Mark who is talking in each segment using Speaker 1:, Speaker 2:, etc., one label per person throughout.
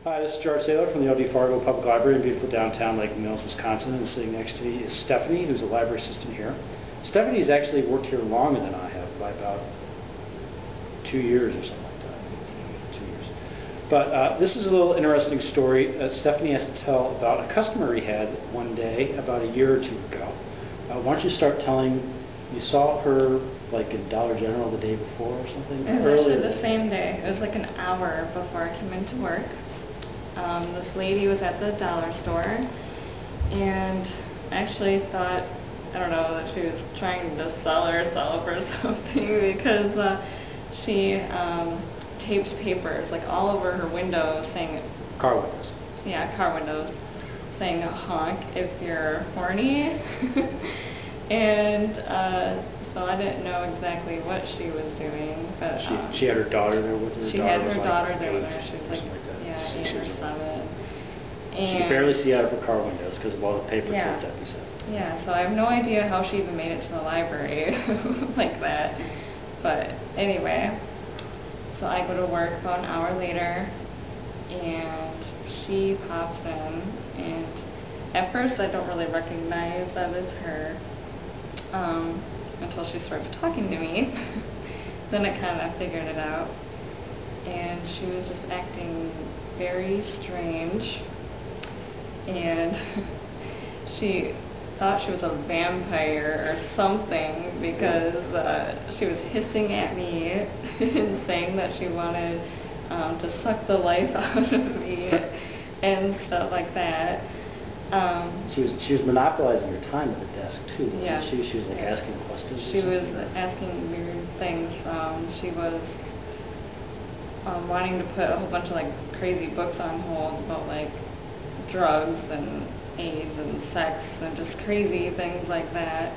Speaker 1: Hi, this is Gerard Saylor from the LD Fargo Public Library in beautiful downtown Lake Mills, Wisconsin. And sitting next to me is Stephanie, who's a library assistant here. Stephanie's actually worked here longer than I have, by about 2 years or something like that. 2 years. But this is a little interesting story. Stephanie has to tell about a customer he had one day about a year or two ago. Why don't you start telling, you saw her like in Dollar General the day before or something?
Speaker 2: It was actually the same day. It was like an hour before I came into work. This lady was at the dollar store, and I actually thought, I don't know, that she was trying to sell herself or something, because she taped papers like all over her windows saying,
Speaker 1: car windows.
Speaker 2: Yeah, car windows, saying honk if you're horny. And so I didn't know exactly what she was doing, but
Speaker 1: she had her daughter there with her.
Speaker 2: She had her daughter there with her. She was like, yeah, 8 or 7. And
Speaker 1: she could barely see out of her car windows because of all the paper taped up, you said.
Speaker 2: Yeah, so I have no idea how she even made it to the library like that. But anyway, so I go to work about an hour later, and she pops in, and at first I don't really recognize that it's her until she starts talking to me. Then I kind of figured it out, and she was just acting very strange, and she thought she was a vampire or something, because she was hissing at me and saying that she wanted to suck the life out of me and stuff like that.
Speaker 1: She was monopolizing her time at the desk too.
Speaker 2: Yeah.
Speaker 1: She was like asking questions.
Speaker 2: She was asking weird things. She was wanting to put a whole bunch of like crazy books on hold about like drugs and AIDS and sex and just crazy things like that.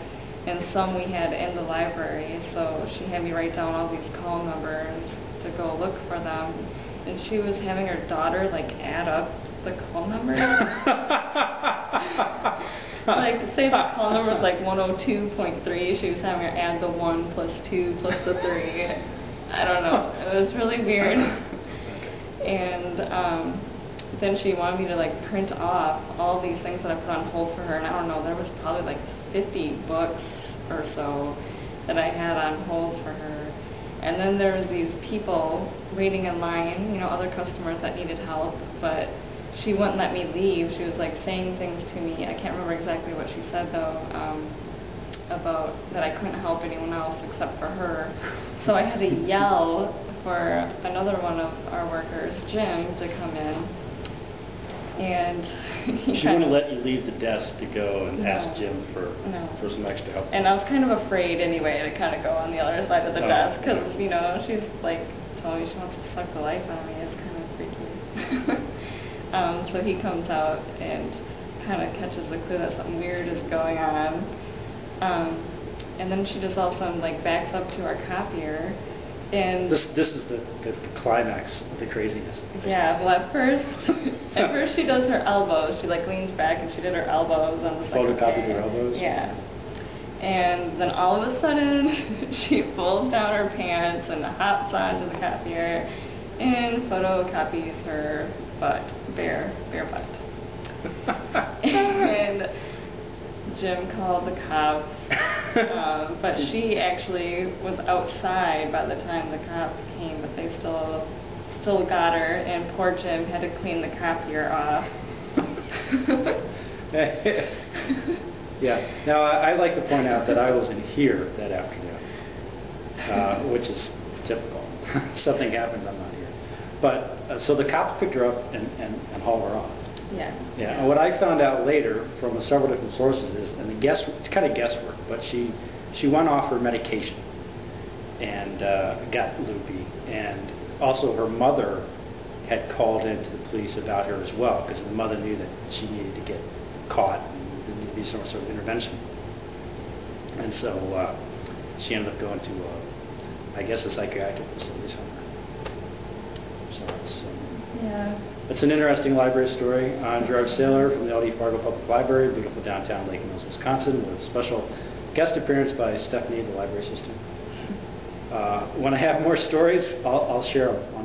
Speaker 2: And some we had in the library, so she had me write down all these call numbers to go look for them. And she was having her daughter like add up the call number. Like, say the call number was like 102.3, she was having her add the 1 plus 2 plus the 3. I don't know. It was really weird. And then she wanted me to like print off all these things that I put on hold for her, and I don't know, there was probably like 50 books or so that I had on hold for her. And then there was these people waiting in line, you know, other customers that needed help, but she wouldn't let me leave. She was like saying things to me. I can't remember exactly what she said though, about that I couldn't help anyone else except for her. So I had to yell for another one of our workers, Jim, to come in. And
Speaker 1: she wouldn't let you leave the desk to go and ask Jim for some extra help.
Speaker 2: And I was kind of afraid anyway to kind of go on the other side of the desk, because you know, she's like telling me she wants to suck the life out of me. It's kind of freaky. So he comes out and kind of catches the clue that something weird is going on. And then she just all of a sudden like backs up to our copier. And
Speaker 1: this is the climax of the craziness.
Speaker 2: Yeah, well at first she does her elbows. She like leans back and she did her elbows on the
Speaker 1: photocopied her elbows?
Speaker 2: Yeah. And then all of a sudden she pulls down her pants and hops onto the copier and photocopies her butt, bare butt. And Jim called the cops, but she actually was outside by the time the cops came, but they still got her, and poor Jim had to clean the copier off.
Speaker 1: Yeah. Now I'd like to point out that I wasn't here that afternoon, which is typical. Something happens, I'm not here. But so the cops picked her up and hauled her off.
Speaker 2: Yeah.
Speaker 1: Yeah. And what I found out later from several different sources is, and it's kind of guesswork, but she went off her medication and got loopy, and also her mother had called into the police about her as well, because the mother knew that she needed to get caught and there needed to be some sort of intervention. And so she ended up going to, I guess, a psychiatric facility somewhere. So it's an interesting library story. I'm Gerard Saylor from the LD Fargo Public Library, beautiful downtown Lake Mills, Wisconsin, with a special guest appearance by Stephanie, the library assistant. When I have more stories, I'll share them on